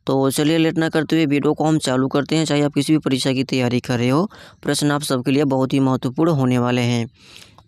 तो चलिए लेट ना करते हुए वीडियो को हम चालू करते हैं। चाहे आप किसी भी परीक्षा की तैयारी कर रहे हो, प्रश्न आप सबके लिए बहुत ही महत्वपूर्ण होने वाले हैं।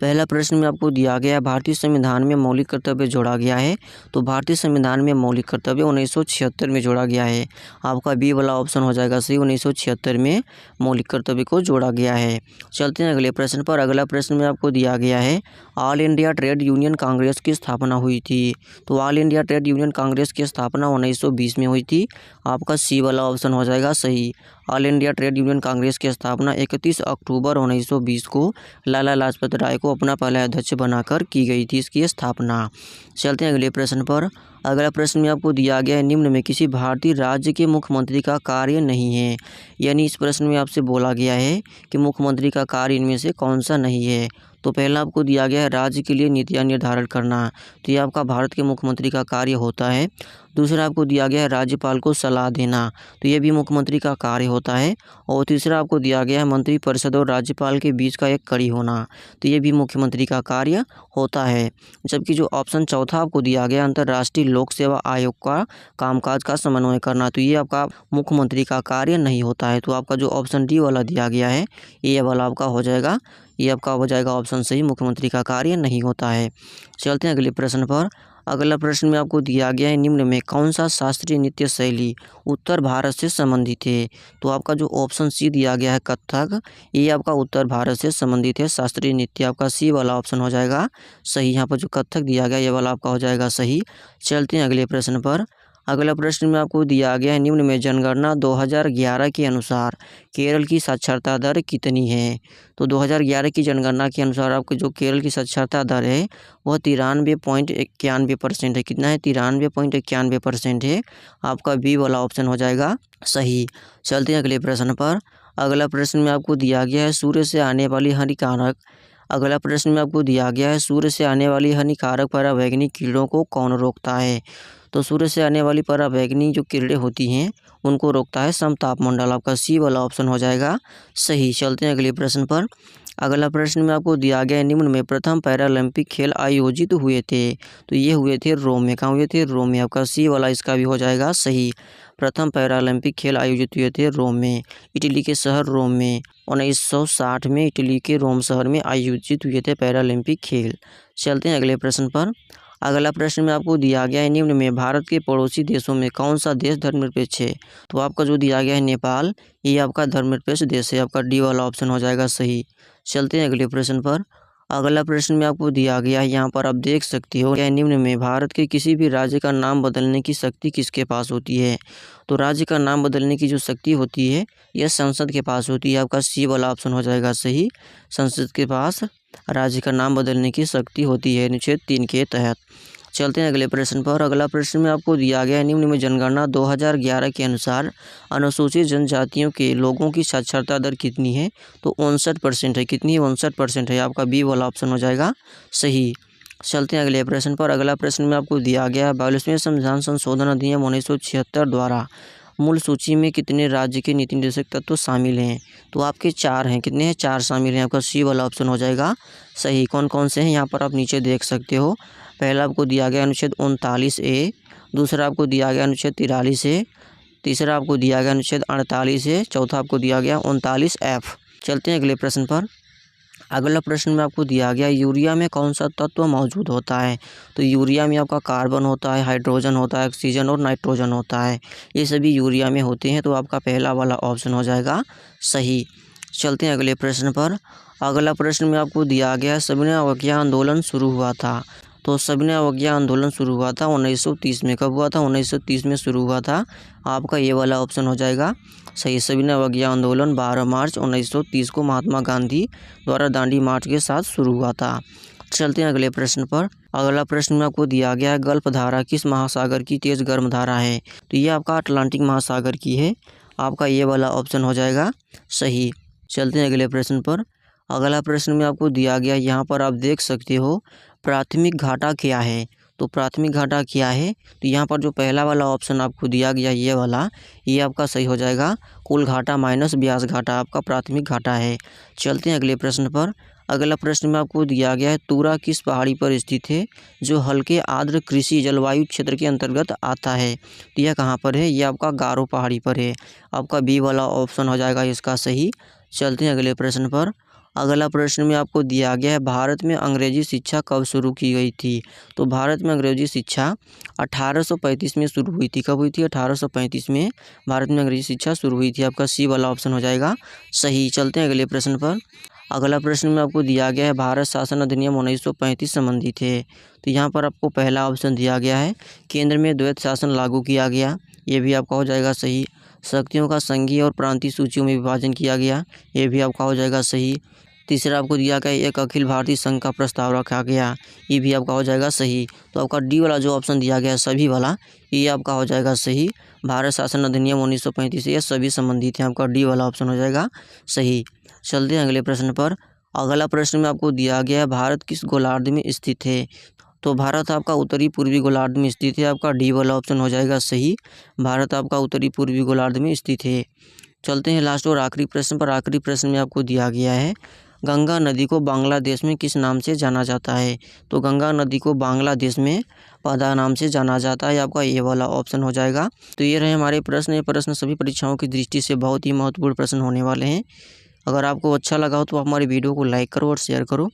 पहला प्रश्न में आपको दिया गया है, भारतीय संविधान में मौलिक कर्तव्य जोड़ा गया है। तो भारतीय संविधान में मौलिक कर्तव्य 1976 में जोड़ा गया है। आपका बी वाला ऑप्शन हो जाएगा सही, 1976 में मौलिक कर्तव्य को जोड़ा गया है। चलते हैं अगले प्रश्न पर। अगला प्रश्न में आपको दिया गया है, all India trade union Congress की स्थापना हुई थी। तो all India trade union Congress की स्थापना 1920 में हुई थी। आपका सी वाला ऑप्शन हो जाएगा सही। All India trade union Congress की स्थापना 31 अक्टूबर 1920 को लाला लाजपत राय को अपना पहला अध्यक्ष बनाकर की गई थी इसकी स्थापना। चलते हैं अगले प्रश्न पर। अगला प्रश्न में आपको दिया गया है, निम्न में किसी भारतीय राज्य के मुख्यमंत्री का कार्य नहीं है। यानी इस प्रश्न में आपसे बोला गया है कि मुख्यमंत्री का कार्य इनमें से कौन सा नहीं है। तो पहला आपको दिया गया है राज्य के लिए नीतियाँ निर्धारण करना, तो ये आपका भारत के मुख्यमंत्री का कार्य होता है। दूसरा आपको दिया गया है राज्यपाल को सलाह देना, तो ये भी मुख्यमंत्री का कार्य होता है। और तीसरा आपको दिया गया है मंत्रिपरिषद और राज्यपाल के बीच का एक कड़ी होना, तो ये भी मुख्यमंत्री का कार्य होता है। जबकि जो ऑप्शन चौथा आपको दिया गया अंतर्राष्ट्रीय लोक सेवा आयोग का कामकाज का समन्वय करना, तो ये आपका मुख्यमंत्री का कार्य नहीं होता है। तो आपका जो ऑप्शन डी वाला दिया गया है ये वाला आपका हो जाएगा, ये आपका हो जाएगा ऑप्शन सही, मुख्यमंत्री का कार्य नहीं होता है। चलते हैं अगले प्रश्न पर। अगला प्रश्न में आपको दिया गया है, निम्न में कौन सा शास्त्रीय नृत्य शैली उत्तर भारत से संबंधित है। तो आपका जो ऑप्शन सी दिया गया है कथक, ये आपका उत्तर भारत से संबंधित है शास्त्रीय नृत्य। आपका सी वाला ऑप्शन हो जाएगा सही। यहाँ पर जो कथक दिया गया ये वाला आपका हो जाएगा सही। चलते हैं अगले प्रश्न पर। अगला प्रश्न में आपको दिया गया है, निम्न में जनगणना 2011 के अनुसार केरल की साक्षरता दर कितनी है। तो 2011 की जनगणना के अनुसार आपको जो केरल की साक्षरता दर है वह 93.91% है। कितना है? 93.91% है। आपका बी वाला ऑप्शन हो जाएगा सही। चलते हैं अगले प्रश्न पर। अगला प्रश्न में आपको दिया गया है, सूर्य से आने वाली हानिकारक अगला प्रश्न में आपको दिया गया है, सूर्य से आने वाली हानिकारक पराबैंगनी किरणों को कौन रोकता है। तो सूर्य से आने वाली पराबैंगनी जो किरणें होती हैं उनको रोकता है समतापमंडल। आपका सी वाला ऑप्शन हो जाएगा सही। चलते हैं अगले प्रश्न पर। अगला प्रश्न में आपको दिया गया है, निम्न में प्रथम पैरालंपिक खेल आयोजित हुए थे। तो ये हुए थे रोम में। कहाँ हुए थे? रोम में। आपका सी वाला इसका भी हो जाएगा सही। प्रथम पैरालंपिक खेल आयोजित हुए थे रोम में, इटली के शहर रोम में। 1960 में इटली के रोम शहर में आयोजित हुए थे पैरालंपिक खेल। चलते हैं अगले प्रश्न पर। अगला प्रश्न में आपको दिया गया है, निम्न में भारत के पड़ोसी देशों में कौन सा देश धर्मनिरपेक्ष है। तो आपका जो दिया गया है नेपाल, ये आपका धर्मनिरपेक्ष देश है। आपका डी वाला ऑप्शन हो जाएगा सही। चलते हैं अगले प्रश्न पर। अगला प्रश्न में आपको दिया गया है, यहाँ पर आप देख सकते हो, क्या निम्न में भारत के किसी भी राज्य का नाम बदलने की शक्ति किसके पास होती है। तो राज्य का नाम बदलने की जो शक्ति होती है यह संसद के पास होती है। आपका सी वाला ऑप्शन हो जाएगा सही। संसद के पास राज्य का नाम बदलने की शक्ति होती है अनुच्छेद 3 के तहत। चलते हैं अगले प्रश्न पर। अगला प्रश्न में आपको दिया गया है, निम्न में जनगणना 2011 के अनुसार अनुसूचित जनजातियों के लोगों की साक्षरता दर कितनी है। तो 59% है। कितनी है? 59% है। आपका बी वाला ऑप्शन हो जाएगा सही। चलते हैं अगले प्रश्न पर। अगला प्रश्न में आपको दिया गया है, 42वें संविधान संशोधन अधिनियम 1976 द्वारा मूल सूची में कितने राज्य के नीति निर्देशक तत्व शामिल हैं। तो आपके 4 हैं। कितने हैं? 4 शामिल हैं। आपका सी वाला ऑप्शन हो जाएगा सही। कौन कौन से हैं यहाँ पर आप नीचे देख सकते हो। पहला आपको दिया गया अनुच्छेद 39A, दूसरा आपको दिया गया अनुच्छेद 43 है, तीसरा आपको दिया गया अनुच्छेद 48 है, चौथा आपको दिया गया 39F। चलते हैं अगले प्रश्न पर। अगला प्रश्न में आपको दिया गया, यूरिया में कौन सा तत्व मौजूद होता है। तो यूरिया में आपका कार्बन होता है, हाइड्रोजन होता है, ऑक्सीजन और नाइट्रोजन होता है। ये सभी यूरिया में होते हैं। तो आपका पहला वाला ऑप्शन हो जाएगा सही। चलते हैं अगले प्रश्न पर। अगला प्रश्न में आपको दिया गया, सविनय अवज्ञा आंदोलन शुरू हुआ था। तो सविनय अवज्ञा आंदोलन शुरू हुआ था 1930 में। कब हुआ था? 1930 में शुरू हुआ था। आपका ये वाला ऑप्शन हो जाएगा सही। सविनय अवज्ञा आंदोलन 12 मार्च 1930 को महात्मा गांधी द्वारा दांडी मार्च के साथ शुरू हुआ था। चलते हैं अगले प्रश्न पर। अगला प्रश्न में आपको दिया गया है, गल्फ धारा किस महासागर की तेज गर्म धारा है। तो ये आपका अटलांटिक महासागर की है। आपका ये वाला ऑप्शन हो जाएगा सही। चलते हैं अगले प्रश्न पर। अगला प्रश्न में आपको दिया गया, यहाँ पर आप देख सकते हो, प्राथमिक घाटा क्या है। तो प्राथमिक घाटा क्या है? तो यहाँ पर जो पहला वाला ऑप्शन आपको दिया गया ये वाला, ये आपका सही हो जाएगा। कुल घाटा माइनस ब्याज घाटा आपका प्राथमिक घाटा है। चलते हैं अगले प्रश्न पर। अगला प्रश्न में आपको दिया गया है, तूरा किस पहाड़ी पर स्थित है जो हल्के आर्द्र कृषि जलवायु क्षेत्र के अंतर्गत आता है? तो यह कहाँ पर है? यह आपका गारो पहाड़ी पर है। आपका बी वाला ऑप्शन हो जाएगा इसका सही। चलते हैं अगले प्रश्न पर। अगला प्रश्न में आपको दिया गया है, भारत में अंग्रेजी शिक्षा कब शुरू की गई थी? तो भारत में अंग्रेजी शिक्षा 1835 में शुरू हुई थी। कब हुई थी? 1835 में भारत में अंग्रेजी शिक्षा शुरू हुई थी। आपका सी वाला ऑप्शन हो जाएगा सही। चलते हैं अगले प्रश्न पर। अगला प्रश्न में आपको दिया गया है, भारत शासन अधिनियम 1935 संबंधित है। तो यहाँ पर आपको पहला ऑप्शन दिया गया है, केंद्र में द्वैत शासन लागू किया गया। ये भी आपका हो जाएगा सही। शक्तियों का संघीय और प्रांतीय सूचियों में विभाजन किया गया। ये भी आपका हो जाएगा सही। तीसरा आपको दिया गया, एक अखिल भारतीय संघ का प्रस्ताव रखा गया। ये भी आपका हो जाएगा सही। तो आपका डी वाला जो ऑप्शन दिया गया है सभी वाला, ये आपका हो जाएगा सही। भारत शासन अधिनियम 1935 ये सभी संबंधित हैं। आपका डी वाला ऑप्शन हो जाएगा सही। चलते हैं अगले प्रश्न पर। अगला प्रश्न में आपको दिया गया है, भारत किस गोलार्ध में स्थित है? तो भारत आपका उत्तरी पूर्वी गोलार्ध में स्थित है। आपका डी वाला ऑप्शन हो जाएगा सही। भारत आपका उत्तरी पूर्वी गोलार्ध में स्थित है। चलते हैं लास्ट और आखिरी प्रश्न पर। आखिरी प्रश्न में आपको दिया गया है, गंगा नदी को बांग्लादेश में किस नाम से जाना जाता है? तो गंगा नदी को बांग्लादेश में पदा नाम से जाना जाता है। आपका ये वाला ऑप्शन हो जाएगा। तो ये रहे हमारे प्रश्न। ये प्रश्न सभी परीक्षाओं की दृष्टि से बहुत ही महत्वपूर्ण प्रश्न होने वाले हैं। अगर आपको अच्छा लगा हो तो आप हमारी वीडियो को लाइक करो और शेयर करो।